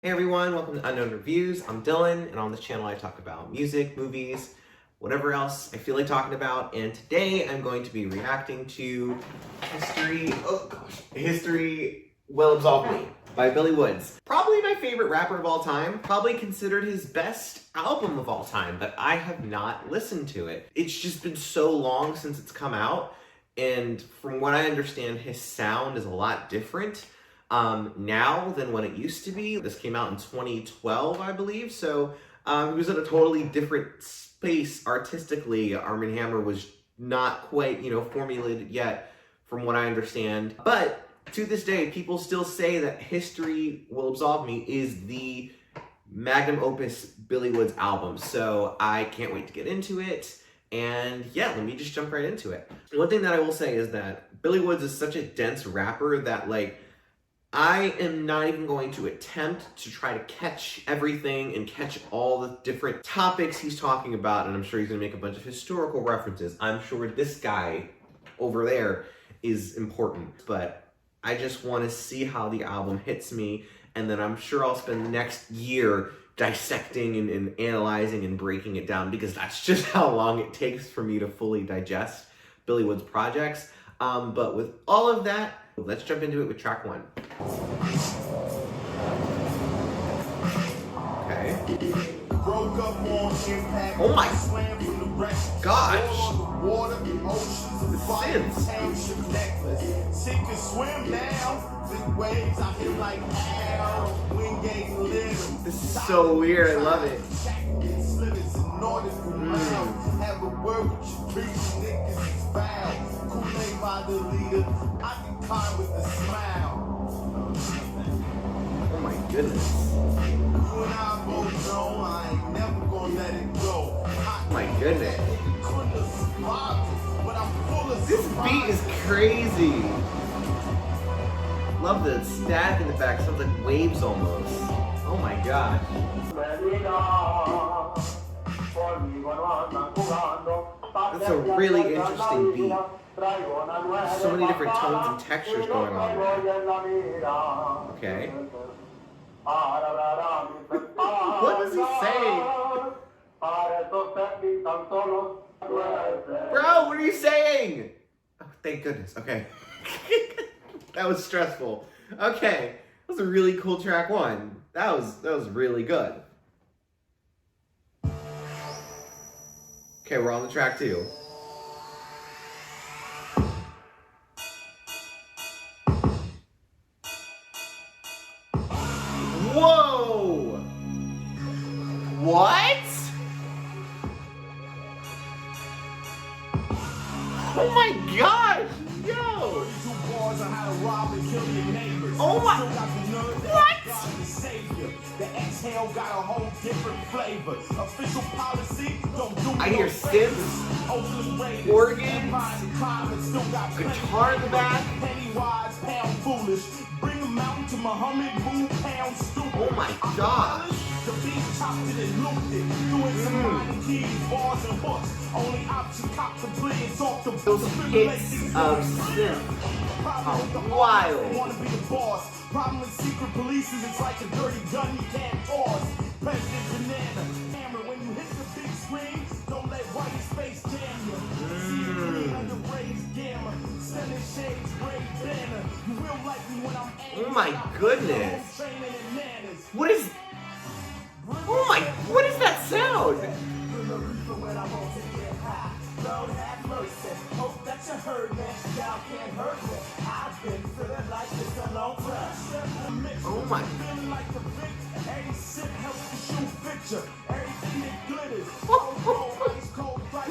Hey everyone, welcome to Unknown Reviews. I'm Dylan, and on this channel I talk about music, movies, whatever else I feel like talking about. And today I'm going to be reacting to History Will Absolve Me by Billy Woods. Probably my favorite rapper of all time. Probably considered his best album of all time, but I have not listened to it. It's just been so long since it's come out, and from what I understand, his sound is a lot different now than what it used to be. This came out in 2012, I believe, so he was in a totally different space artistically. Arm & Hammer was not quite, formulated yet, from what I understand. But to this day, people still say that History Will Absolve Me is the magnum opus Billy Woods album, so I can't wait to get into it. And yeah, let me just jump right into it. One thing that I will say is that Billy Woods is such a dense rapper that, I am not even going to attempt to try to catch everything and catch all the different topics he's talking about, and I'm sure he's going to make a bunch of historical references. I'm sure this guy over there is important, but I just want to see how the album hits me, and then I'm sure I'll spend the next year dissecting and analyzing and breaking it down, because that's just how long it takes for me to fully digest Billy Woods projects. But with all of that, let's jump into it with track one. Okay. Oh my gosh. The synths. This is so weird. I love it. Oh my goodness. Oh my goodness. This beat is crazy. Love the static in the back. Sounds like waves almost. Oh my gosh. That's a really interesting beat. There's so many different tones and textures going on there. Okay. What is he saying? Bro, what are you saying? Oh, thank goodness. Okay. That was stressful. Okay. That was a really cool track one. That was really good. Okay, we're on the track two. Whoa! What? Oh my gosh! Yo! Oh my... What? I hear synths, organs, guitar in the back. Oh my gosh. Those hits of synth are wild. Problem with secret police is it's like a dirty gun you can't toss. President Banana Hammer, when you hit the big screen, don't let white space jam you. See green under raised gamma, sending shades, great banner. You will like me when I'm angry. Oh my goodness. What is... Oh my... What is that sound? Lord have mercy. Hope that you heard me. Y'all can't hurt me. I've been feeling like this a long time. Oh my. Feeling like the big 86 helps to shoot picture. Everything that glitters.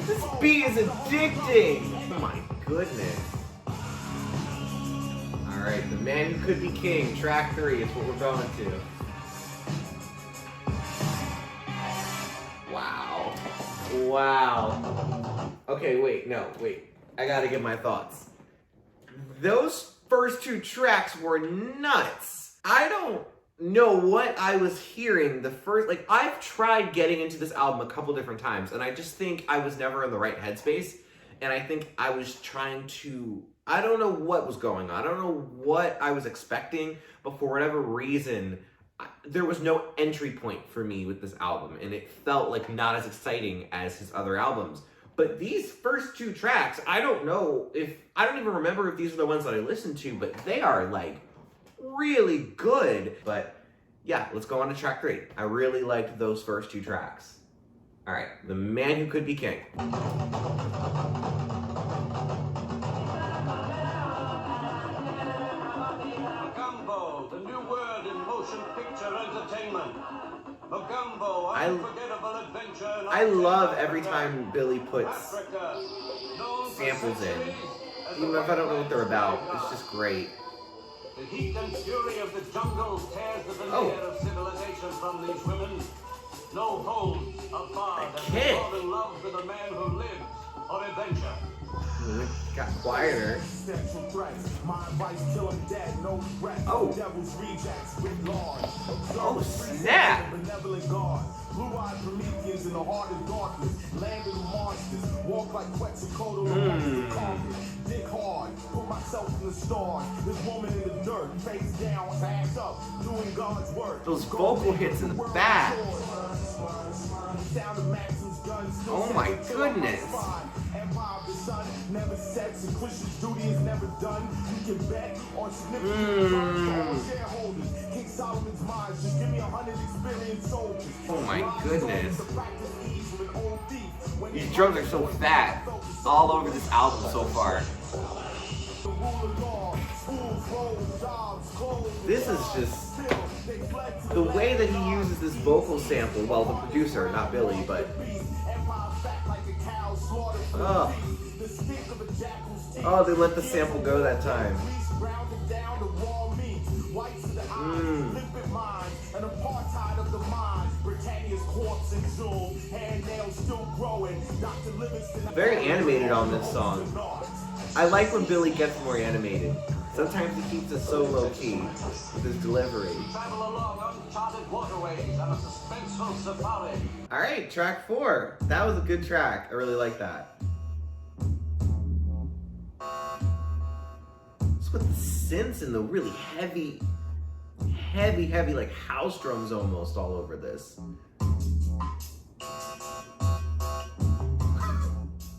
This beat is addicting. Oh my goodness. Alright, The Man Who Could Be King, track 3 is what we're going to. Wow. Wow. Okay, wait. I gotta get my thoughts. Those first two tracks were nuts. I don't know what I was hearing the first, I've tried getting into this album a couple different times, and I just think I was never in the right headspace, and I think I was trying to, I don't know what was going on. I don't know what I was expecting, but for whatever reason, there was no entry point for me with this album, and it felt like not as exciting as his other albums. But these first 2 tracks, I don't even remember if these are the ones that I listened to, but they are like really good. But yeah, let's go on to track 3. I really liked those first 2 tracks. All right, The Man Who Could Be King. Gumbo, the new word in motion picture entertainment. Gumbo, unforgettable adventure. I love every time Billy puts samples in, even if I don't know what they're about. It's just great. The heat and fury of the jungle tears the veneer of civilization from these women. No hold a bar that can fall in love with a man who lives for adventure. It got quieter. Oh, snap! Blue-eyed Prometheans in the heart of darkness, land of the monsters, walk like Quetzalcoatl, dig hard, put myself in the stars, this woman in the dirt, face down, hands up, doing God's work. Those vocal hits in the back. Oh my goodness. Empire of the sun never sets and Christian's duty is never done. You can bet on significant shareholders. King Solomon's minds, just give me 100 experienced soldiers. Oh my goodness. These drums are so fat all over this album so far. This is just the way that he uses this vocal sample. Well, the producer, not Billy, but oh, they let the sample go that time. Very animated on this song. I like when Billy gets more animated. Sometimes he keeps it so low key with his delivery. Alright, track 4. That was a good track. I really like that. Just with the synths and the really heavy like house drums almost all over this.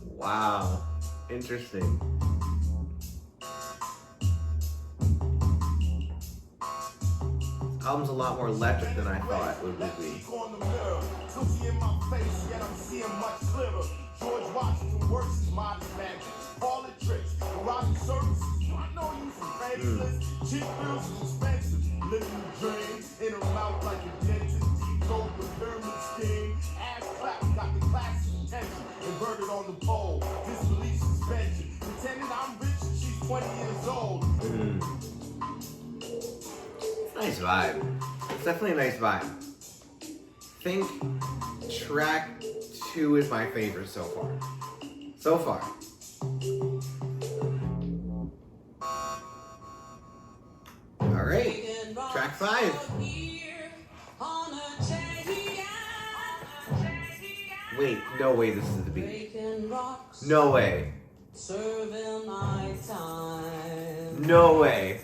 Wow. Interesting. This album's a lot more electric than I thought it would be. George Washington works his mind magic. All the tricks, garage services. I know you from Craigslist. Cheap bills is expensive. Living the dream in her mouth like a dentist. Deep gold, the pyramid scheme. Ass claps got the class attention. Inverted on the pole. Disbelief suspension. Pretending I'm rich and she's 20 years old. It's a nice vibe. It's definitely a nice vibe. I think track 2 is my favorite so far. So far. Alright, track 5. Wait, no way this is the beat. No way. No way.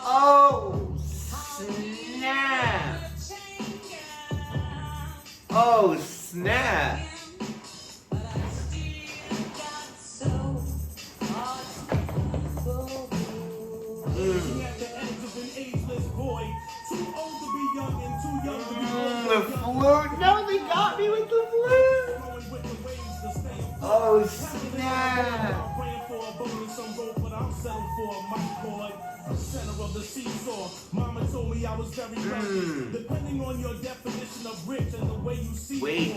Oh, snap. Oh, snap. The flute. No, they got me with the flute. Oh, snap. Center of the seesaw. Mama told me I was very lucky. Depending on your definition of rich and the way you see it.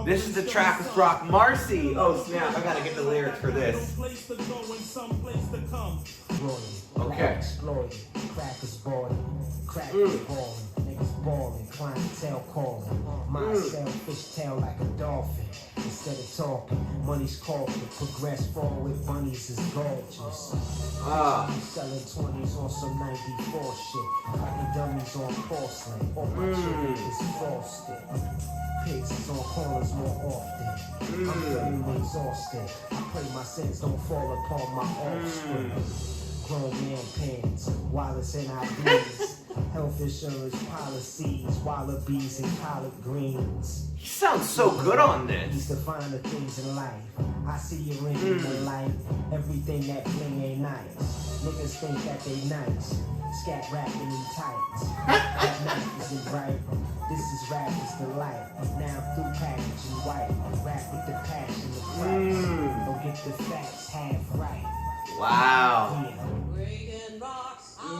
This is the Trappist Rock Marcy. Oh snap, I gotta get the lyrics for this. Okay. Crackers balling, crackers balling, niggas balling, clientele calling. Myself fishtail like a dolphin. Instead of talking, money's corporate. Progress forward, bunnies is gorgeous. Selling 20s on some 94 shit. Cracking dummies on porcelain. All my chicken is frosted. Pigs is on corners more often. I'm feeling exhausted. I pray my sins don't fall upon my offspring. grown man pens, wallets and ideas, health insurance policies, wallabies and collard greens. He sounds so good on Used this. to find the things in life. I see you in the light. Everything that bling ain't nice. Niggas think that they nice. Scat rapping in tights. That night isn't bright. This is rap is the life. Now through packaging white. Rap with the passion of Christ. Don't get the facts half right. Wow.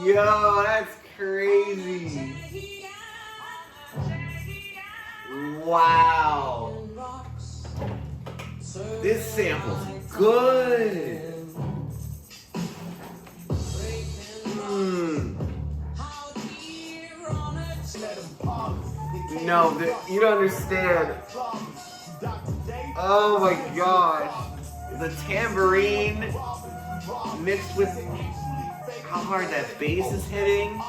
Yeah. Yo, that's crazy. Wow. This sample's good. No, you don't understand. Oh my gosh. The tambourine mixed with how hard that bass is hitting.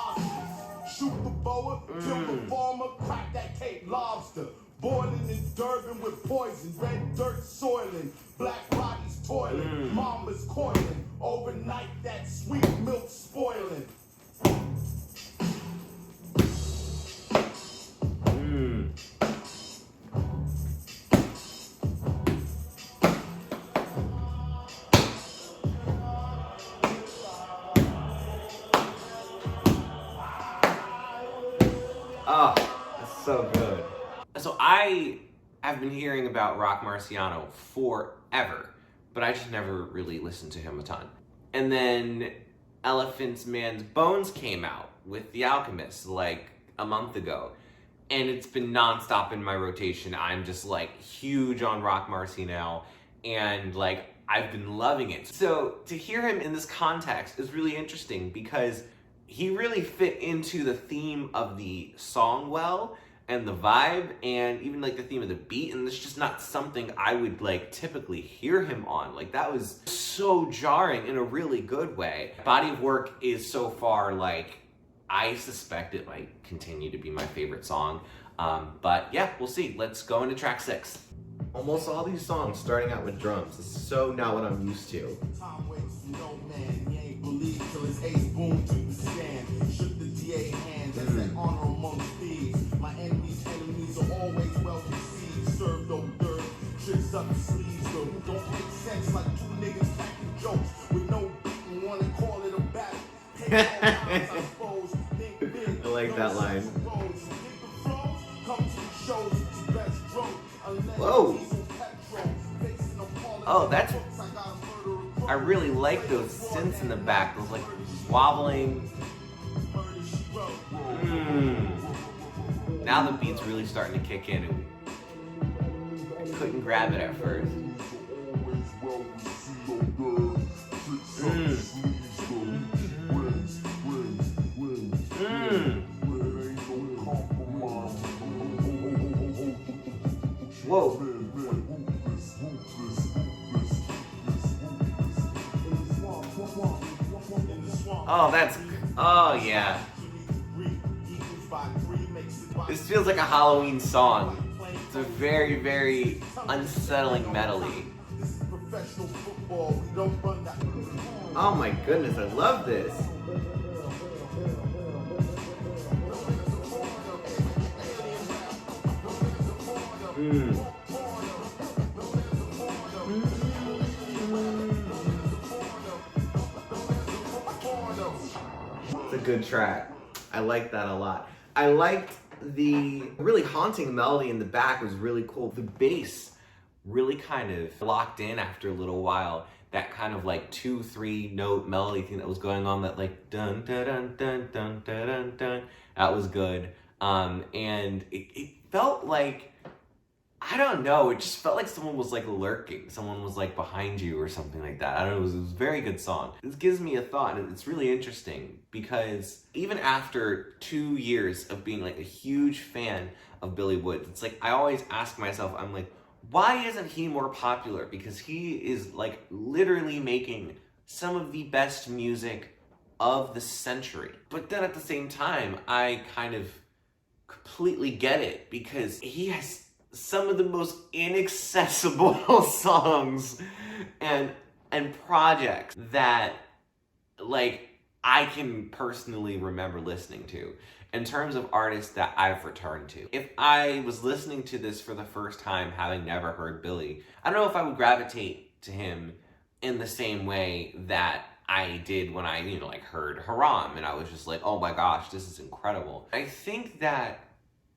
Shoot the boa, kill the farmer, crack that Cape lobster. Boiling in Durban with poison, red dirt soiling, black bodies toiling, mama's coiling. Overnight, that sweet milk spoiling. Oh, that's so good. So I have been hearing about Rock Marciano forever, but I just never really listened to him a ton. And then Elephant Man's Bones came out with The Alchemist like a month ago, and it's been nonstop in my rotation. I'm just like huge on Rock Marcy now, and like I've been loving it. So to hear him in this context is really interesting because he really fit into the theme of the song well, and the vibe, and even like the theme of the beat, and it's just not something I would like typically hear him on. Like that was so jarring in a really good way. Body of Work is so far like, I suspect it might continue to be my favorite song. But yeah, we'll see. Let's go into track 6. Almost all these songs starting out with drums. This is so not what I'm used to. Time waits for no man. He ain't believe till his ace boom to the stand. Shook the DA hand. That's that honor amongst thieves. My enemies' enemies are always well received. Served hors d'oeuvre, tricks up the sleeves. Though don't make sense like two niggas packing jokes with no beat and wanna call it a battle. Pay all times, I suppose. Think big. I like that line. Whoa. Oh, that's... I really like those synths in the back. Those like wobbling. Now the beat's really starting to kick in, and I couldn't grab it at first. Whoa. Oh, that's... Oh, yeah. This feels like a Halloween song. It's a very, very unsettling melody. Oh my goodness, I love this. It's a good track. I like that a lot. I liked the really haunting melody in the back. Was really cool. The bass really kind of locked in after a little while. That kind of like 2-3 note melody thing that was going on, that like dun dun dun dun dun dun dun dun. That was good. And it felt like, I don't know, it just felt like someone was like lurking. Someone was like behind you or something like that. I don't know, it was a very good song. This gives me a thought, and it's really interesting because even after 2 years of being like a huge fan of Billy Woods, it's like I always ask myself, I'm like, why isn't he more popular? Because he is like literally making some of the best music of the century. But then at the same time, I kind of completely get it because he has some of the most inaccessible songs and projects that like, I can personally remember listening to in terms of artists that I've returned to. If I was listening to this for the first time, having never heard Billy, I don't know if I would gravitate to him in the same way that I did when I, like heard Haram, and I was just like, oh my gosh, this is incredible. I think that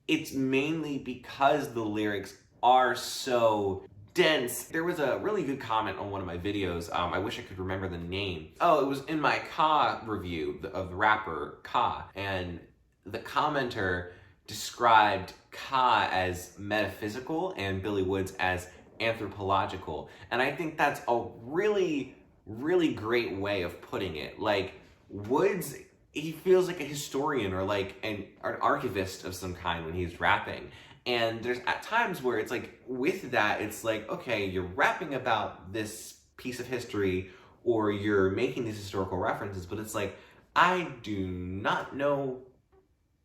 it's mainly because the lyrics are so dense. There was a really good comment on one of my videos. I wish I could remember the name. Oh, it was in my Ka review of the rapper Ka, and the commenter described Ka as metaphysical and Billy Woods as anthropological. And I think that's a really, really great way of putting it. Like, Woods, he feels like a historian or like an archivist of some kind when he's rapping. And there's at times where it's like, with that, it's like, okay, you're rapping about this piece of history or you're making these historical references, but it's like, I do not know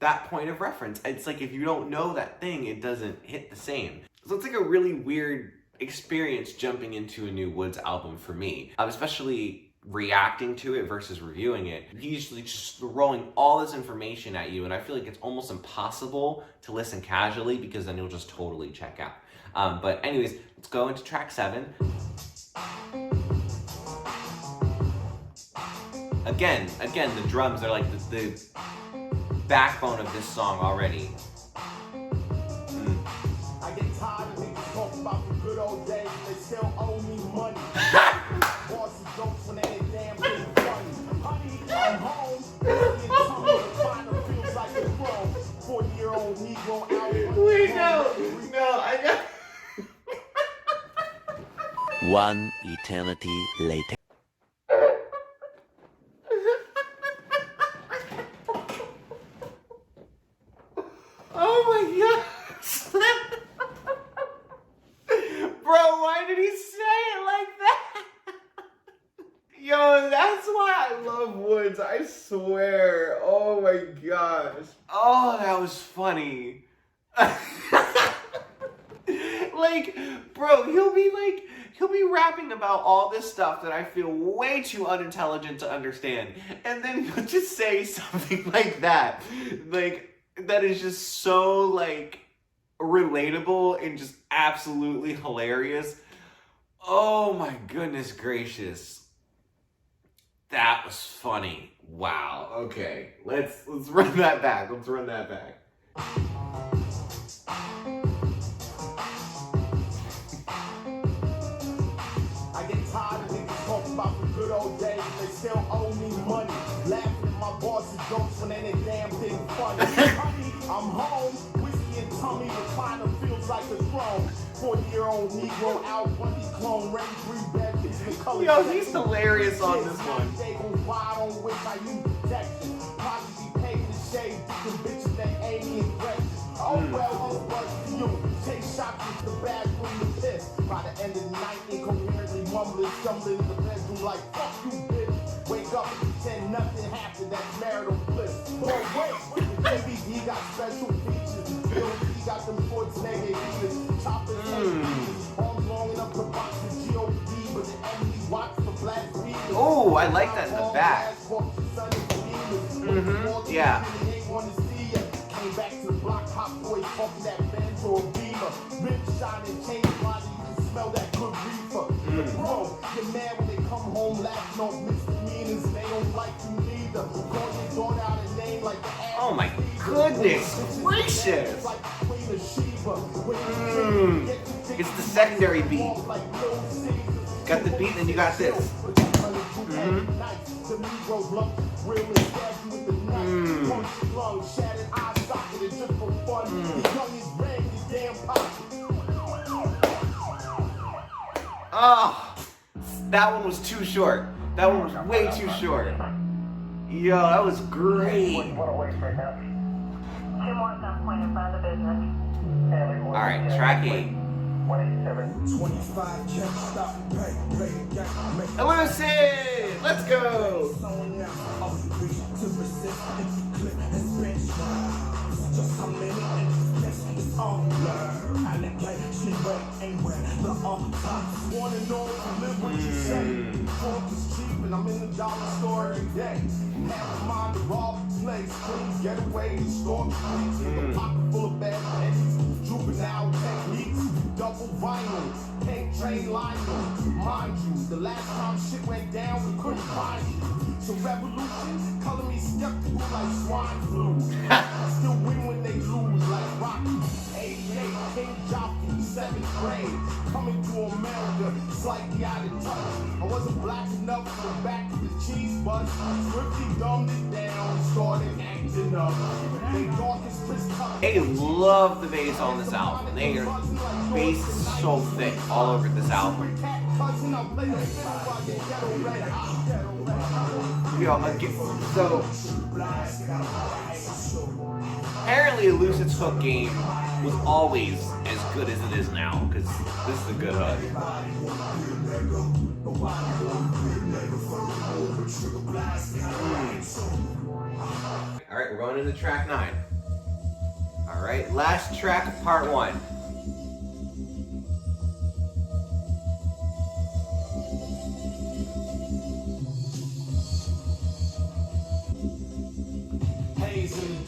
that point of reference. It's like, if you don't know that thing, it doesn't hit the same. So it's like a really weird experience jumping into a new Woods album for me, especially reacting to it versus reviewing it. He's just throwing all this information at you, and I feel like it's almost impossible to listen casually because then you'll just totally check out. But anyways, let's go into track 7. Again, the drums are like the backbone of this song already. I get tired of niggas talking about the good old days. They still owe me money. Bossy jokes when they ain't damn thing funny. Honey, I'm home. Finally feels like a grown 40-year-old Negro out. Wait, no, I got. One eternity later. Oh my gosh. Bro, why did he say it like that? Yo, that's why I love Woods, I swear. Oh my gosh. Oh, that was funny. Like, bro, he'll be rapping about all this stuff that I feel way too unintelligent to understand. And then he'll just say something like that. Like, that is just so, like, relatable and just absolutely hilarious. Oh my goodness gracious. That was funny. Wow. Okay. Let's run that back. Let's run that back. I get tired of niggas talking about the good old days. They still owe me money. Laughing at my boss's jokes when they ain't damn thing funny. Honey, I'm home. Whiskey and tummy, recliner feels like a throne. 40-year-old Negro out, one clone, ready 3 bedrooms. Yo, he's hilarious on this one. They go wide on which I use protection. Probably be paid to shade the bitches that ain't in breakfast. Oh well, but you take shots with the bathroom to piss. By the end of the night, incoherently mumbling, stumbling in the bedroom like fuck you, bitch. Wake up and pretend nothing happened. That's marital bliss. But wait, baby, he got special features. He got them Schwarzenegger eaters, choppers, arms long enough to box the GOP, but the enemy watch the black feet. Oh, I like that in the back. Yeah. Came back to the block, hot boy, fucking that band or a beamer. Rip shining, chain body, you can smell that good reefer. Bro, you're mad when they come home laughing off misdemeanors. They don't like you neither. Call your daughter out a name like the ass. Oh my goodness gracious. It's the secondary beat. Got the beat and you got this. Oh, that one was too short. That one was way too short. Yo, that was great. Alright, track 8. Elucid! Let's go! and I'm in the dollar store every day. Have a mind to rob the place, clean, get away, and storm streets. With a pocket full of bad pennies, juvenile techniques, double vinyl, pink train lino. Mind you, the last time shit went down, we couldn't find you. So revolution, color me skeptical like swine flu. Still win when they lose like Rocky. 88, King Jockey, 7th grade. Coming to America, slightly out of touch. I wasn't black enough for the back of the cheese bus. Swiftly dumbed it down and started acting up. They thought his twist cut. I love the bass on this album. The bass is so thick all over this album. So apparently a Lucid's hook game was always as good as it is now, because this is a good hook. Alright, we're going into track 9. Alright, last track of part 1.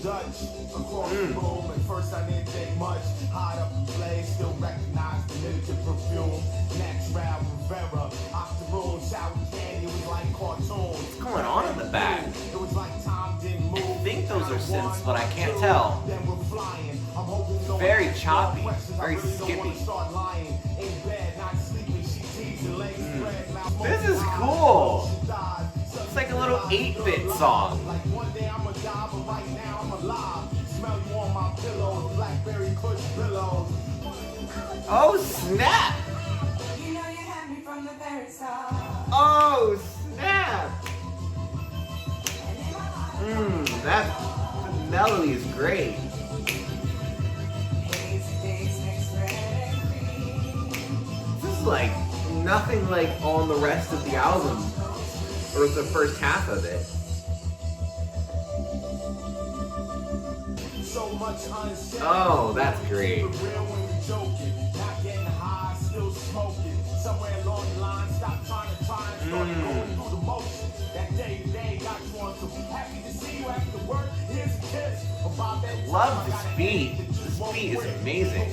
Dutch across the room. At first I didn't think much. Hot up the blaze, still recognize the ninja perfume. Natural Rivera, Octoroon, shower candy, it was like cartoons. What's going on in the back? It was like time didn't move. I think those are synths, but I can't tell. Then we're flying. I'm hoping no Very one choppy, questions. I very really don't wanna skippy. start lying. In bed, not sleeping, she teasing, legs spread, mouth This is open, cool. she died. It's like a little 8-bit song. Like one day I'ma die, but right now I'm alive. Smell you on my pillows, blackberry kush pillows. Oh snap! You know you had me from the very start. Oh snap! That the melody is great. Hazy days mixed red and green. This is like nothing like on the rest of the album, or the first half of it. So much unsaid. Oh, that's great. For real when you're joking. Not getting high, still smoking. Somewhere along the line, stop trying and started going through the motion. That day to day got you on some. Happy to see you after work. Here's a kiss. About that Love this beat. This beat is amazing.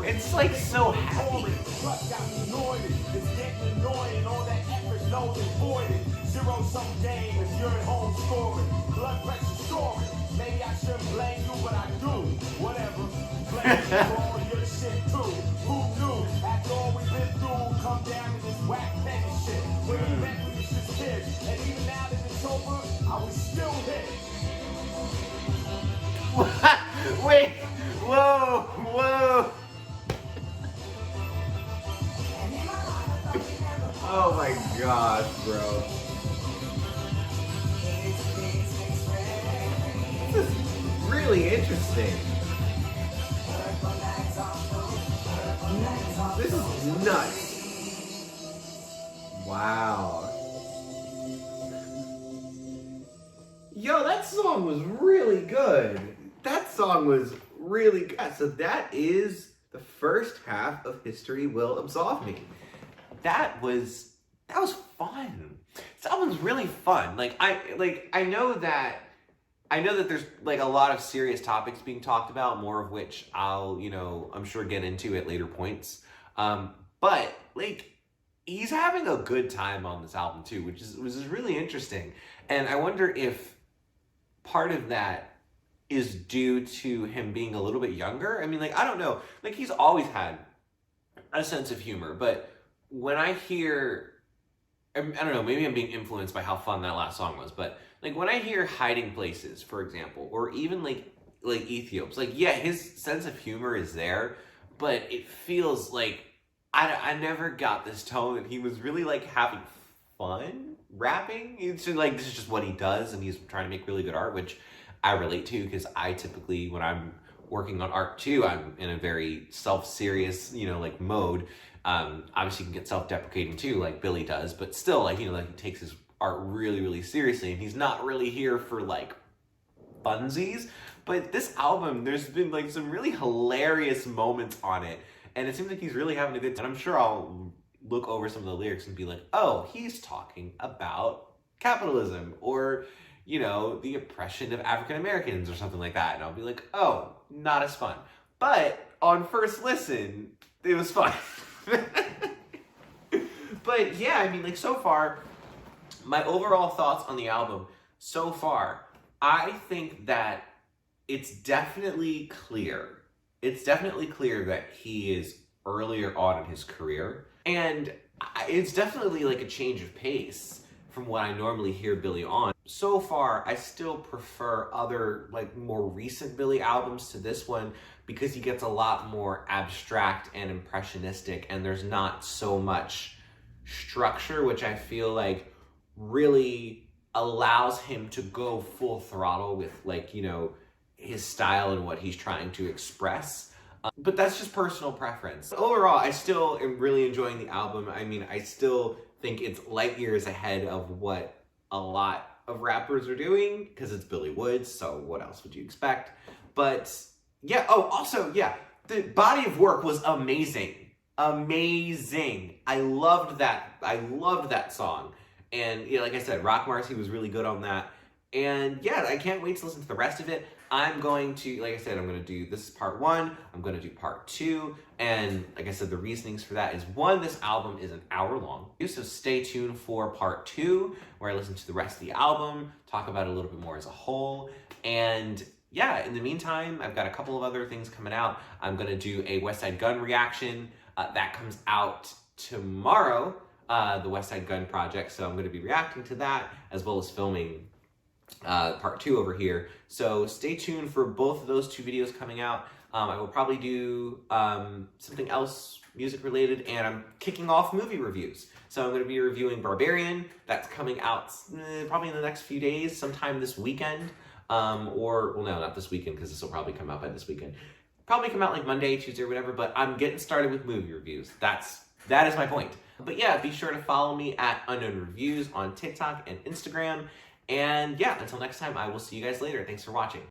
It's like so happy. Plus got me annoyed. It's getting annoying. All that effort, null and voided. Zero-sum game if you're at home scoring. Blood pressure soaring. Maybe I shouldn't blame you, but I do. Whatever. Blame you for all your shit too. Who knew? After all we've been through, come down to this whack petty shit. When we met, we was just kids. And even now that it's over, I was still hit. Wait! Whoa! Whoa! Oh my gosh, bro. This is really interesting. This is nuts. Wow. Yo, that song was really good. That song was really good. So that is the first half of History Will Absolve Me. That was fun. This album's really fun. I know that there's like a lot of serious topics being talked about, more of which I'll, I'm sure get into at later points. But like he's having a good time on this album too, which is really interesting. And I wonder if part of that is due to him being a little bit younger. I mean, like, I don't know. Like, he's always had a sense of humor, but when I hear, I don't know, maybe I'm being influenced by how fun that last song was, but like when I hear Hiding Places, for example, or even like Ethiops, like, yeah, his sense of humor is there, but it feels like I never got this tone that he was really like having fun rapping. It's just, like, this is just what he does, and he's trying to make really good art, which I relate to, because I typically, when I'm working on art too, I'm in a very self-serious, like mode. Obviously you can get self-deprecating too, like Billy does, but still, like, like he takes his art really, really seriously, and he's not really here for like funsies. But this album, there's been like some really hilarious moments on it, and it seems like he's really having a good time. I'm sure I'll look over some of the lyrics and be like, oh, he's talking about capitalism or, you know, the oppression of African Americans or something like that. And I'll be like, oh, not as fun. But on first listen, it was fun. But yeah, I mean, like, so far, my overall thoughts on the album so far, I think that it's definitely clear. It's definitely clear that he is earlier on in his career. And it's definitely like a change of pace from what I normally hear Billy on. So far, I still prefer other, like, more recent Billy albums to this one because he gets a lot more abstract and impressionistic, and there's not so much structure, which I feel like really allows him to go full throttle with, like, you know, his style and what he's trying to express. But that's just personal preference. Overall, I still am really enjoying the album. I mean, I still think it's light years ahead of what a lot of rappers are doing because it's Billy Woods, so what else would you expect? But yeah, oh, also, yeah, the body of work was amazing. Amazing. I loved that song. And yeah, like I said, Rock Marcy was really good on that. And yeah, I can't wait to listen to the rest of it. I'm going to, like I said, I'm going to do, this is part 1, I'm going to do part 2, and like I said, the reasonings for that is, 1, this album is an hour long, so stay tuned for part 2, where I listen to the rest of the album, talk about it a little bit more as a whole, and yeah, in the meantime, I've got a couple of other things coming out. I'm going to do a West Side Gun reaction, that comes out tomorrow, the West Side Gun project, so I'm going to be reacting to that, as well as filming part 2 over here. So stay tuned for both of those 2 videos coming out. I will probably do something else music related, and I'm kicking off movie reviews. So I'm going to be reviewing Barbarian. That's coming out probably in the next few days, sometime this weekend. Or, well, no, not this weekend, because this will probably come out by this weekend. Probably come out like Monday, Tuesday, or whatever, but I'm getting started with movie reviews. That is my point. But yeah, be sure to follow me at Unknown Reviews on TikTok and Instagram. And yeah, until next time, I will see you guys later. Thanks for watching.